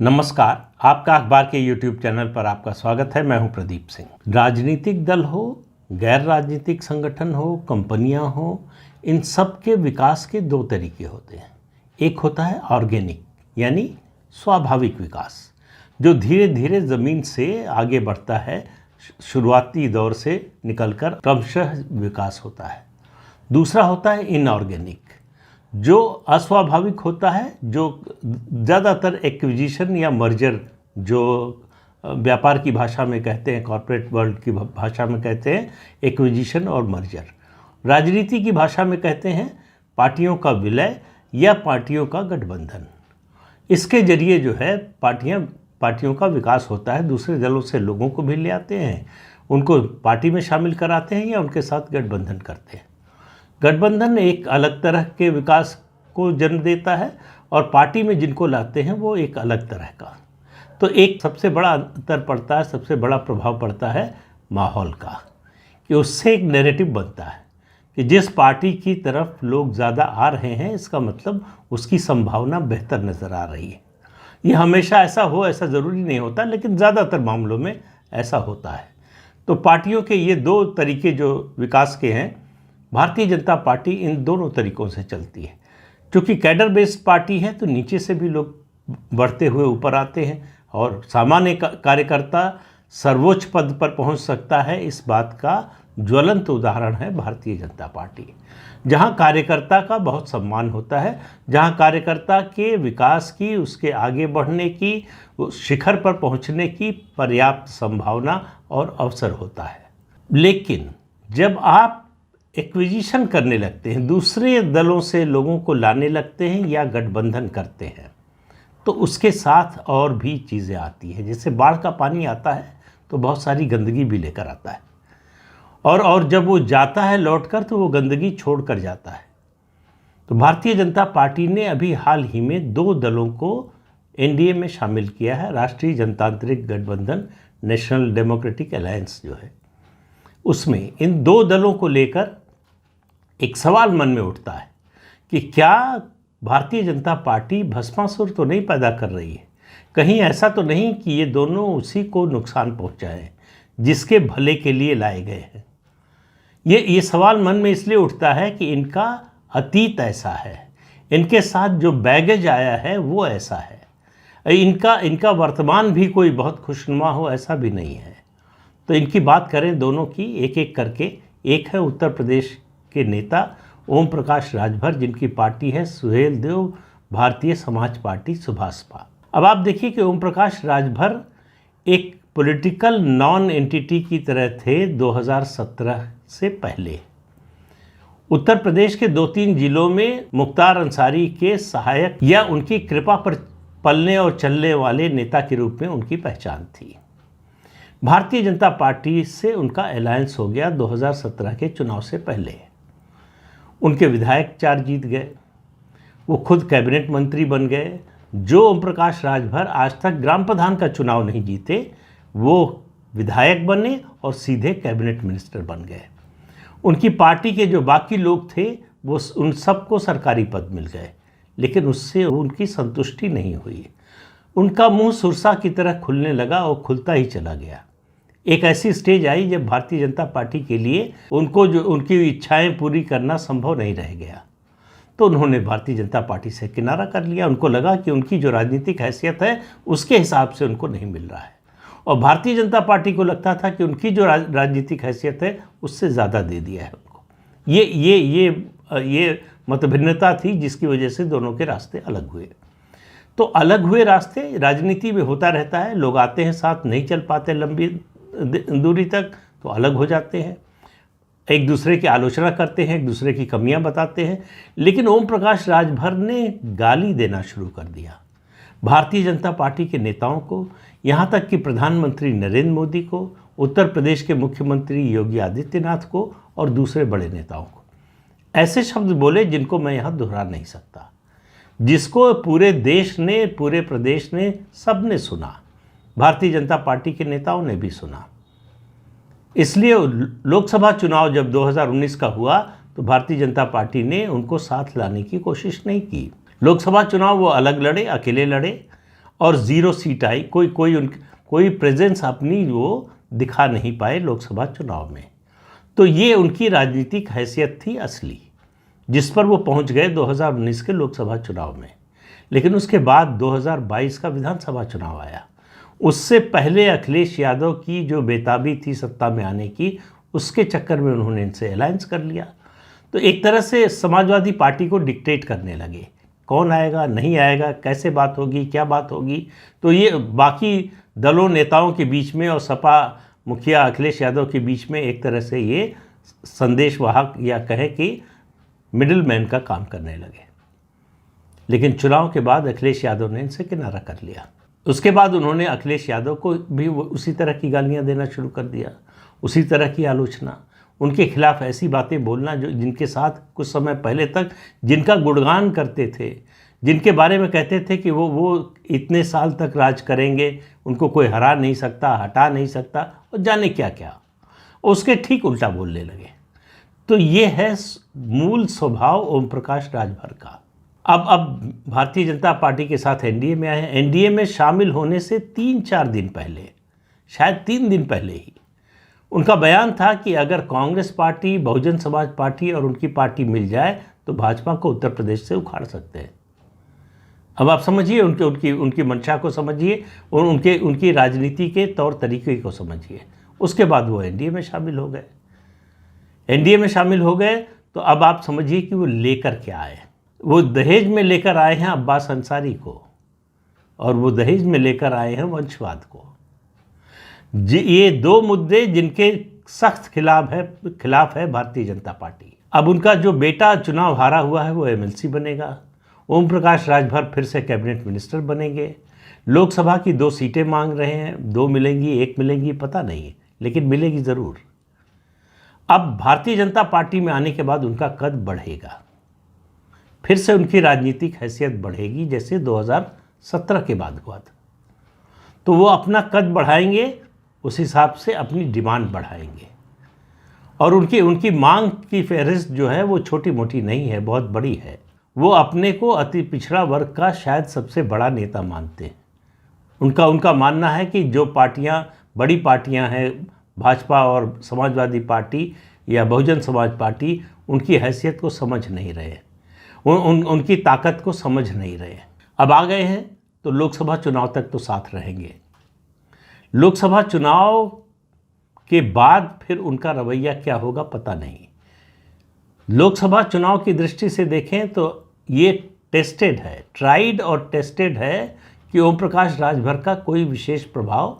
नमस्कार, आपका अखबार के YouTube चैनल पर आपका स्वागत है। मैं हूं प्रदीप सिंह। राजनीतिक दल हो, गैर राजनीतिक संगठन हो, कंपनियां हो, इन सब के विकास के दो तरीके होते हैं। एक होता है ऑर्गेनिक यानी स्वाभाविक विकास, जो धीरे धीरे ज़मीन से आगे बढ़ता है, शुरुआती दौर से निकलकर क्रमशः विकास होता है। दूसरा होता है इनऑर्गेनिक, जो अस्वाभाविक होता है, जो ज़्यादातर एक्विजिशन या मर्जर, जो व्यापार की भाषा में कहते हैं, कॉर्पोरेट वर्ल्ड की भाषा में कहते हैं एक्विजिशन और मर्जर। राजनीति की भाषा में कहते हैं पार्टियों का विलय या पार्टियों का गठबंधन। इसके जरिए जो है पार्टियों का विकास होता है। दूसरे दलों से लोगों को भी ले आते हैं, उनको पार्टी में शामिल कराते हैं या उनके साथ गठबंधन करते हैं। गठबंधन एक अलग तरह के विकास को जन्म देता है और पार्टी में जिनको लाते हैं वो एक अलग तरह का। तो एक सबसे बड़ा अंतर पड़ता है, सबसे बड़ा प्रभाव पड़ता है माहौल का, कि उससे एक नैरेटिव बनता है कि जिस पार्टी की तरफ लोग ज़्यादा आ रहे हैं, इसका मतलब उसकी संभावना बेहतर नज़र आ रही है। ये हमेशा ऐसा हो ऐसा ज़रूरी नहीं होता, लेकिन ज़्यादातर मामलों में ऐसा होता है। तो पार्टियों के ये दो तरीके जो विकास के हैं, भारतीय जनता पार्टी इन दोनों तरीक़ों से चलती है। क्योंकि कैडर बेस्ड पार्टी है तो नीचे से भी लोग बढ़ते हुए ऊपर आते हैं और सामान्य कार्यकर्ता सर्वोच्च पद पर पहुंच सकता है। इस बात का ज्वलंत उदाहरण है भारतीय जनता पार्टी, जहां कार्यकर्ता का बहुत सम्मान होता है, जहां कार्यकर्ता के विकास की, उसके आगे बढ़ने की, शिखर पर पहुंचने की पर्याप्त संभावना और अवसर होता है। लेकिन जब आप एक्विजिशन करने लगते हैं, दूसरे दलों से लोगों को लाने लगते हैं या गठबंधन करते हैं, तो उसके साथ और भी चीज़ें आती हैं। जैसे बाढ़ का पानी आता है तो बहुत सारी गंदगी भी लेकर आता है, और जब वो जाता है लौटकर तो वो गंदगी छोड़ कर जाता है। तो भारतीय जनता पार्टी ने अभी हाल ही में दो दलों को एनडीए में शामिल किया है। राष्ट्रीय जनतांत्रिक गठबंधन, नेशनल डेमोक्रेटिक अलायंस जो है, उसमें इन दो दलों को लेकर एक सवाल मन में उठता है कि क्या भारतीय जनता पार्टी भस्मासुर तो नहीं पैदा कर रही है? कहीं ऐसा तो नहीं कि ये दोनों उसी को नुकसान पहुंचाएं जिसके भले के लिए लाए गए हैं? ये सवाल मन में इसलिए उठता है कि इनका अतीत ऐसा है, इनके साथ जो बैगेज आया है वो ऐसा है, इनका वर्तमान भी कोई बहुत खुशनुमा हो ऐसा भी नहीं है। तो इनकी बात करें दोनों की एक एक करके। एक है उत्तर प्रदेश के नेता ओम प्रकाश राजभर, जिनकी पार्टी है सुहेलदेव भारतीय समाज पार्टी सुभाषपा। अब आप देखिए कि ओम प्रकाश राजभर एक पॉलिटिकल नॉन एंटिटी की तरह थे 2017 से पहले। उत्तर प्रदेश के 2-3 जिलों में मुख्तार अंसारी के सहायक या उनकी कृपा पर पलने और चलने वाले नेता के रूप में उनकी पहचान थी। भारतीय जनता पार्टी से उनका अलायंस हो गया 2017 के चुनाव से पहले। उनके विधायक 4 जीत गए, वो खुद कैबिनेट मंत्री बन गए। जो ओम प्रकाश राजभर आज तक ग्राम प्रधान का चुनाव नहीं जीते, वो विधायक बने और सीधे कैबिनेट मिनिस्टर बन गए। उनकी पार्टी के जो बाकी लोग थे वो उन सबको सरकारी पद मिल गए, लेकिन उससे उनकी संतुष्टि नहीं हुई। उनका मुंह सुरसा की तरह खुलने लगा और खुलता ही चला गया। एक ऐसी स्टेज आई जब भारतीय जनता पार्टी के लिए उनकी इच्छाएं पूरी करना संभव नहीं रह गया। तो उन्होंने भारतीय जनता पार्टी से किनारा कर लिया। उनको लगा कि उनकी जो राजनीतिक हैसियत है उसके हिसाब से उनको नहीं मिल रहा है, और भारतीय जनता पार्टी को लगता था कि उनकी जो राजनीतिक हैसियत है उससे ज़्यादा दे दिया है उनको। ये मतभिन्नता थी जिसकी वजह से दोनों के रास्ते अलग हुए। तो अलग हुए रास्ते राजनीति में होता रहता है। लोग आते हैं साथ, नहीं चल पाते लंबी दूरी तक तो अलग हो जाते हैं, एक दूसरे की आलोचना करते हैं, एक दूसरे की कमियां बताते हैं। लेकिन ओम प्रकाश राजभर ने गाली देना शुरू कर दिया भारतीय जनता पार्टी के नेताओं को, यहाँ तक कि प्रधानमंत्री नरेंद्र मोदी को, उत्तर प्रदेश के मुख्यमंत्री योगी आदित्यनाथ को और दूसरे बड़े नेताओं को। ऐसे शब्द बोले जिनको मैं यहाँ दोहरा नहीं सकता, जिसको पूरे देश ने, पूरे प्रदेश ने, सब ने सुना। भारतीय जनता पार्टी के नेताओं ने भी सुना। इसलिए लोकसभा चुनाव जब 2019 का हुआ तो भारतीय जनता पार्टी ने उनको साथ लाने की कोशिश नहीं की। लोकसभा चुनाव वो अलग लड़े, अकेले लड़े, और 0 सीट आई, कोई प्रेजेंस अपनी वो दिखा नहीं पाए लोकसभा चुनाव में। तो ये उनकी राजनीतिक हैसियत थी असली, जिस पर वो पहुंच गए 2019 के लोकसभा चुनाव में। लेकिन उसके बाद 2022 का विधानसभा चुनाव आया। उससे पहले अखिलेश यादव की जो बेताबी थी सत्ता में आने की, उसके चक्कर में उन्होंने इनसे अलायंस कर लिया। तो एक तरह से समाजवादी पार्टी को डिक्टेट करने लगे, कौन आएगा नहीं आएगा, कैसे बात होगी, क्या बात होगी। तो ये बाकी दलों नेताओं के बीच में और सपा मुखिया अखिलेश यादव के बीच में एक तरह से ये संदेशवाहक या कहे कि मिडिल मैन का काम करने लगे। लेकिन चुनाव के बाद अखिलेश यादव ने इनसे किनारा कर लिया। उसके बाद उन्होंने अखिलेश यादव को भी उसी तरह की गालियां देना शुरू कर दिया, उसी तरह की आलोचना, उनके खिलाफ ऐसी बातें बोलना जो जिनके साथ कुछ समय पहले तक जिनका गुणगान करते थे, जिनके बारे में कहते थे कि वो इतने साल तक राज करेंगे, उनको कोई हरा नहीं सकता, हटा नहीं सकता, और जाने क्या क्या, उसके ठीक उल्टा बोलने लगे। तो ये है मूल स्वभाव ओम प्रकाश राजभर का। अब भारतीय जनता पार्टी के साथ एनडीए में आए हैं। एनडीए में शामिल होने से 3-4 दिन पहले, शायद 3 दिन पहले ही, उनका बयान था कि अगर कांग्रेस पार्टी, बहुजन समाज पार्टी और उनकी पार्टी मिल जाए तो भाजपा को उत्तर प्रदेश से उखाड़ सकते हैं। अब आप समझिए उनकी मंशा को समझिए और उनकी राजनीति के तौर तरीके को समझिए। उसके बाद वो एनडीए में शामिल हो गए। एनडीए में शामिल हो गए तो अब आप समझिए कि वो लेकर क्या आए। वो दहेज में लेकर आए हैं अब्बास अंसारी को, और वो दहेज में लेकर आए हैं वंशवाद को। ये 2 मुद्दे जिनके सख्त खिलाफ है भारतीय जनता पार्टी। अब उनका जो बेटा चुनाव हारा हुआ है वो एमएलसी बनेगा, ओम प्रकाश राजभर फिर से कैबिनेट मिनिस्टर बनेंगे। लोकसभा की 2 सीटें मांग रहे हैं, 2 मिलेंगी, 1 मिलेंगी, पता नहीं, लेकिन मिलेगी ज़रूर। अब भारतीय जनता पार्टी में आने के बाद उनका कद बढ़ेगा, फिर से उनकी राजनीतिक हैसियत बढ़ेगी जैसे 2017 के बाद हुआ था। तो वो अपना कद बढ़ाएंगे, उस हिसाब से अपनी डिमांड बढ़ाएंगे, और उनकी मांग की फहरिस्त जो है वो छोटी मोटी नहीं है, बहुत बड़ी है। वो अपने को अति पिछड़ा वर्ग का शायद सबसे बड़ा नेता मानते हैं। उनका मानना है कि जो पार्टियां, बड़ी पार्टियां हैं, भाजपा और समाजवादी पार्टी या बहुजन समाज पार्टी, उनकी हैसियत को समझ नहीं रहे, उनकी ताकत को समझ नहीं रहे। अब आ गए हैं तो लोकसभा चुनाव तक तो साथ रहेंगे। लोकसभा चुनाव के बाद फिर उनका रवैया क्या होगा पता नहीं। लोकसभा चुनाव की दृष्टि से देखें तो ये टेस्टेड है, ट्राइड और टेस्टेड है कि ओम प्रकाश राजभर का कोई विशेष प्रभाव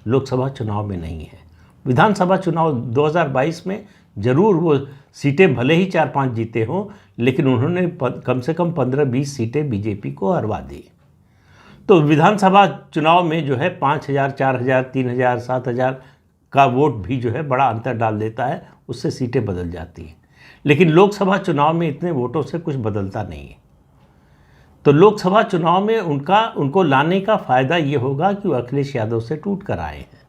लोकसभा चुनाव में नहीं है। विधानसभा चुनाव 2022 में ज़रूर वो सीटें भले ही 4-5 जीते हों, लेकिन उन्होंने कम से कम 15-20 सीटें बीजेपी को हरवा दी। तो विधानसभा चुनाव में जो है 5,000, 4,000, 3,000, 7,000 का वोट भी जो है बड़ा अंतर डाल देता है, उससे सीटें बदल जाती हैं। लेकिन लोकसभा चुनाव में इतने वोटों से कुछ बदलता नहीं है। तो लोकसभा चुनाव में उनको लाने का फ़ायदा ये होगा कि वो अखिलेश यादव से टूट कर आए हैं,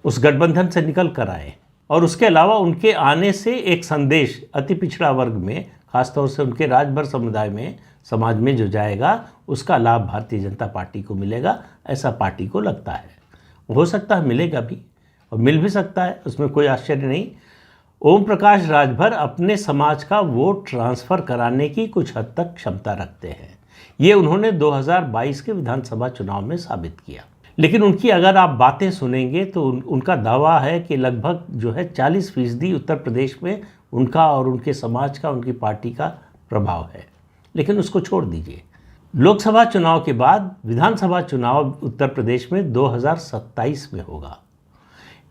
उस गठबंधन से निकल कर आए, और उसके अलावा उनके आने से एक संदेश अति पिछड़ा वर्ग में, खासतौर से उनके राजभर समुदाय में, समाज में जो जाएगा, उसका लाभ भारतीय जनता पार्टी को मिलेगा, ऐसा पार्टी को लगता है। हो सकता है मिलेगा भी और मिल भी सकता है, उसमें कोई आश्चर्य नहीं। ओम प्रकाश राजभर अपने समाज का वोट ट्रांसफ़र कराने की कुछ हद तक क्षमता रखते हैं। ये उन्होंने 2022 के विधानसभा चुनाव में साबित किया। लेकिन उनकी अगर आप बातें सुनेंगे तो उनका दावा है कि लगभग जो है 40% उत्तर प्रदेश में उनका और उनके समाज का, उनकी पार्टी का प्रभाव है। लेकिन उसको छोड़ दीजिए। लोकसभा चुनाव के बाद विधानसभा चुनाव उत्तर प्रदेश में 2027 में होगा।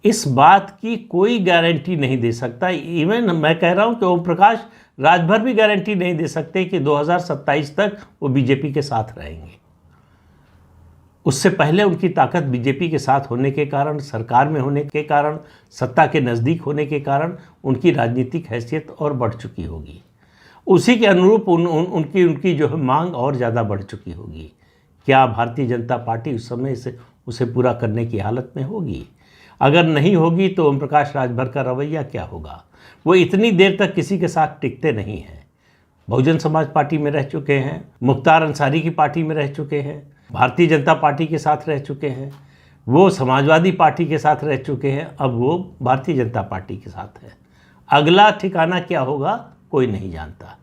इस बात की कोई गारंटी नहीं दे सकता, इवन मैं कह रहा हूं कि ओम प्रकाश राजभर भी गारंटी नहीं दे सकते कि 2027 तक वो बीजेपी के साथ रहेंगे। उससे पहले उनकी ताकत बीजेपी के साथ होने के कारण, सरकार में होने के कारण, सत्ता के नज़दीक होने के कारण उनकी राजनीतिक हैसियत और बढ़ चुकी होगी। उसी के अनुरूप उनकी जो है मांग और ज़्यादा बढ़ चुकी होगी। क्या भारतीय जनता पार्टी उस समय उसे पूरा करने की हालत में होगी? अगर नहीं होगी तो ओम प्रकाश राजभर का रवैया क्या होगा? वो इतनी देर तक किसी के साथ टिकते नहीं हैं। बहुजन समाज पार्टी में रह चुके हैं, मुख्तार अंसारी की पार्टी में रह चुके हैं, भारतीय जनता पार्टी के साथ रह चुके हैं, वो समाजवादी पार्टी के साथ रह चुके हैं, अब वो भारतीय जनता पार्टी के साथ है। अगला ठिकाना क्या होगा कोई नहीं जानता।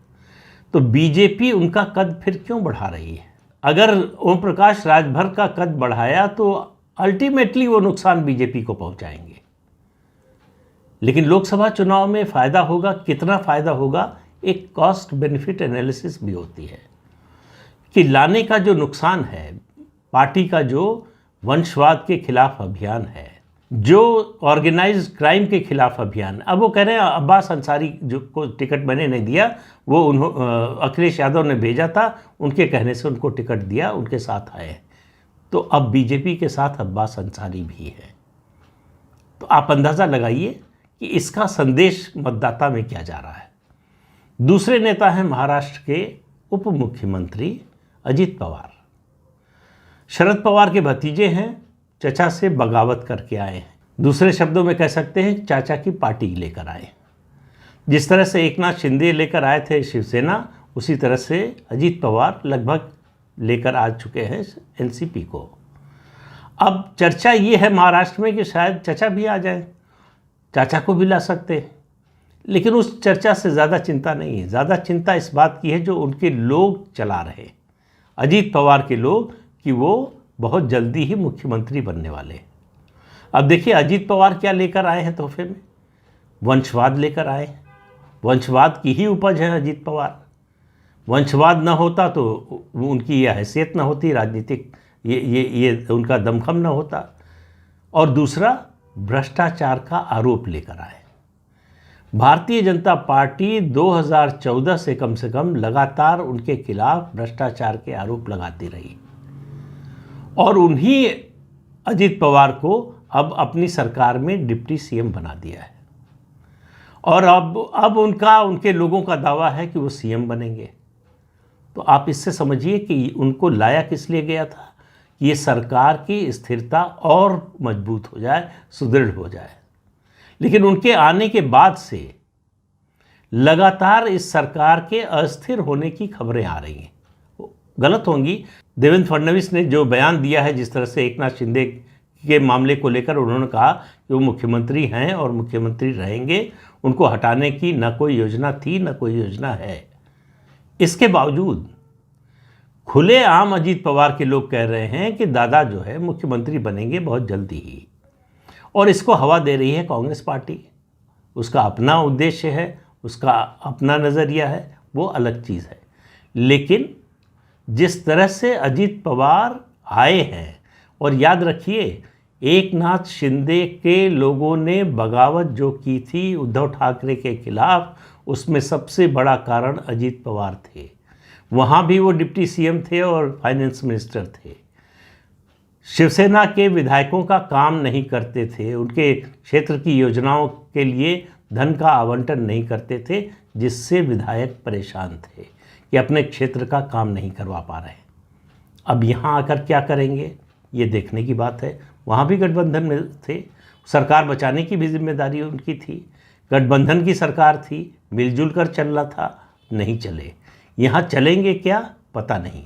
तो बीजेपी उनका कद फिर क्यों बढ़ा रही है? अगर ओम प्रकाश राजभर का कद बढ़ाया तो अल्टीमेटली वो नुकसान बीजेपी को पहुंचाएंगे। लेकिन लोकसभा चुनाव में फ़ायदा होगा, कितना फ़ायदा होगा, एक कॉस्ट बेनिफिट एनालिसिस भी होती है कि लाने का जो नुकसान है, पार्टी का जो वंशवाद के खिलाफ अभियान है, जो ऑर्गेनाइज्ड क्राइम के खिलाफ अभियान, अब वो कह रहे हैं अब्बास अंसारी जो को टिकट मैंने नहीं दिया, वो अखिलेश यादव ने भेजा था, उनके कहने से उनको टिकट दिया, उनके साथ आए। तो अब बीजेपी के साथ अब्बास अंसारी भी है। तो आप अंदाज़ा लगाइए कि इसका संदेश मतदाता में क्या जा रहा है। दूसरे नेता हैं महाराष्ट्र के उप मुख्यमंत्री अजित पवार। शरद पवार के भतीजे हैं, चचा से बगावत करके आए हैं। दूसरे शब्दों में कह सकते हैं चाचा की पार्टी लेकर आए। जिस तरह से एकनाथ शिंदे लेकर आए थे शिवसेना, उसी तरह से अजित पवार लगभग लेकर आ चुके हैं एनसीपी को। अब चर्चा ये है महाराष्ट्र में कि शायद चचा भी आ जाए, चाचा को भी ला सकते हैं। लेकिन उस चर्चा से ज़्यादा चिंता नहीं है। ज़्यादा चिंता इस बात की है जो उनके लोग चला रहे, अजित पवार के लोग, कि वो बहुत जल्दी ही मुख्यमंत्री बनने वाले। अब देखिए अजित पवार क्या लेकर आए हैं तोहफे में, वंशवाद लेकर आए हैं। वंशवाद की ही उपज है अजित पवार। वंशवाद न होता तो उनकी यह हैसियत न होती राजनीतिक, ये उनका दमखम न होता। और दूसरा, भ्रष्टाचार का आरोप लेकर आए। भारतीय जनता पार्टी 2014 से कम लगातार उनके खिलाफ भ्रष्टाचार के आरोप लगाती रही और उन्हीं अजित पवार को अब अपनी सरकार में डिप्टी सीएम बना दिया है। और अब उनके लोगों का दावा है कि वो सीएम बनेंगे। तो आप इससे समझिए कि उनको लाया किस लिए गया था, कि ये सरकार की स्थिरता और मजबूत हो जाए, सुदृढ़ हो जाए। लेकिन उनके आने के बाद से लगातार इस सरकार के अस्थिर होने की खबरें आ रही हैं। गलत होंगी। देवेंद्र फडणवीस ने जो बयान दिया है, जिस तरह से एकनाथ शिंदे के मामले को लेकर उन्होंने कहा कि वो मुख्यमंत्री हैं और मुख्यमंत्री रहेंगे, उनको हटाने की न कोई योजना थी न कोई योजना है। इसके बावजूद खुलेआम अजित पवार के लोग कह रहे हैं कि दादा जो है मुख्यमंत्री बनेंगे बहुत जल्दी ही। और इसको हवा दे रही है कांग्रेस पार्टी। उसका अपना उद्देश्य है, उसका अपना नज़रिया है, वो अलग चीज़ है। लेकिन जिस तरह से अजित पवार आए हैं, और याद रखिए एकनाथ शिंदे के लोगों ने बगावत जो की थी उद्धव ठाकरे के खिलाफ, उसमें सबसे बड़ा कारण अजित पवार थे। वहाँ भी वो डिप्टी सीएम थे और फाइनेंस मिनिस्टर थे। शिवसेना के विधायकों का काम नहीं करते थे, उनके क्षेत्र की योजनाओं के लिए धन का आवंटन नहीं करते थे, जिससे विधायक परेशान थे कि अपने क्षेत्र का काम नहीं करवा पा रहे। अब यहाँ आकर क्या करेंगे ये देखने की बात है। वहाँ भी गठबंधन में थे, सरकार बचाने की भी जिम्मेदारी उनकी थी। गठबंधन की सरकार थी, मिलजुल कर चल रहा था, नहीं चले। यहाँ चलेंगे क्या पता नहीं।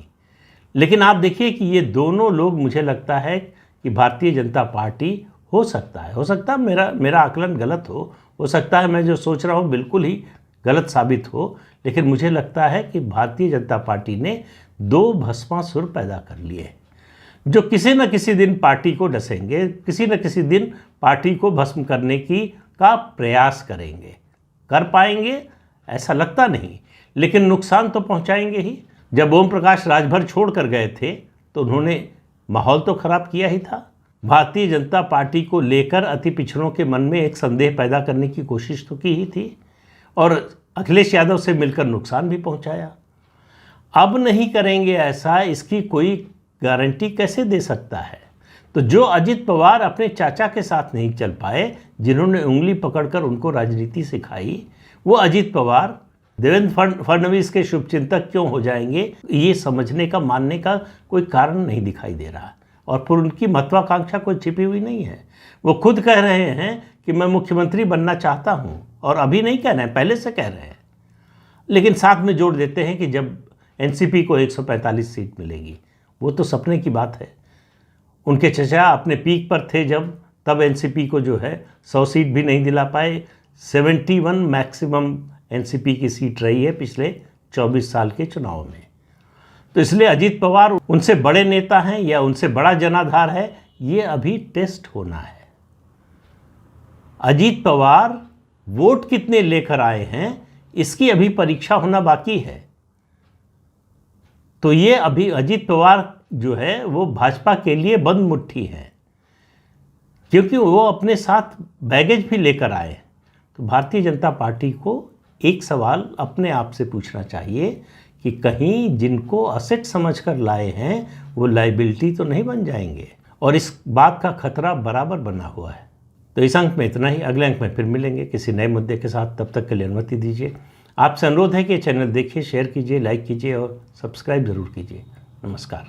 लेकिन आप देखिए कि ये दोनों लोग, मुझे लगता है कि भारतीय जनता पार्टी हो सकता है मेरा आकलन गलत हो सकता है मैं जो सोच रहा हूँ बिल्कुल ही गलत साबित हो, लेकिन मुझे लगता है कि भारतीय जनता पार्टी ने दो भस्मासुर पैदा कर लिए जो किसी न किसी दिन पार्टी को डसेंगे, किसी न किसी दिन पार्टी को भस्म करने का प्रयास करेंगे। कर पाएंगे ऐसा लगता नहीं, लेकिन नुकसान तो पहुंचाएंगे ही। जब ओम प्रकाश राजभर छोड़ कर गए थे तो उन्होंने माहौल तो खराब किया ही था। भारतीय जनता पार्टी को लेकर अति पिछड़ों के मन में एक संदेह पैदा करने की कोशिश तो की ही थी और अखिलेश यादव से मिलकर नुकसान भी पहुंचाया। अब नहीं करेंगे ऐसा, इसकी कोई गारंटी कैसे दे सकता है? तो जो अजित पवार अपने चाचा के साथ नहीं चल पाए, जिन्होंने उंगली पकड़कर उनको राजनीति सिखाई, वो अजित पवार देवेंद्र फडणवीस के शुभचिंतक क्यों हो जाएंगे, ये समझने का, मानने का कोई कारण नहीं दिखाई दे रहा। और फिर उनकी महत्वाकांक्षा कोई छिपी हुई नहीं है। वो खुद कह रहे हैं कि मैं मुख्यमंत्री बनना चाहता हूँ, और अभी नहीं कह रहे हैं, पहले से कह रहे हैं। लेकिन साथ में जोड़ देते हैं कि जब एनसीपी को 145 सीट मिलेगी वो तो सपने की बात है। उनके चचा अपने पीक पर थे जब, तब एनसीपी को जो है 100 सीट भी नहीं दिला पाए। 71 मैक्सिमम एनसीपी की सीट रही है पिछले 24 साल के चुनाव में। तो इसलिए अजीत पवार उनसे बड़े नेता हैं या उनसे बड़ा जनाधार है, ये अभी टेस्ट होना है। अजीत पवार वोट कितने लेकर आए हैं, इसकी अभी परीक्षा होना बाकी है। तो ये अभी अजीत पवार जो है वो भाजपा के लिए बंद मुट्ठी है, क्योंकि वो अपने साथ बैगेज भी लेकर आए। तो भारतीय जनता पार्टी को एक सवाल अपने आप से पूछना चाहिए कि कहीं जिनको असेट समझकर लाए हैं वो लायबिलिटी तो नहीं बन जाएंगे, और इस बात का खतरा बराबर बना हुआ है। तो इस अंक में इतना ही, अगले अंक में फिर मिलेंगे किसी नए मुद्दे के साथ। तब तक के लिए अनुमति दीजिए। आपसे अनुरोध है कि चैनल देखिए, शेयर कीजिए, लाइक कीजिए और सब्सक्राइब ज़रूर कीजिए। नमस्कार।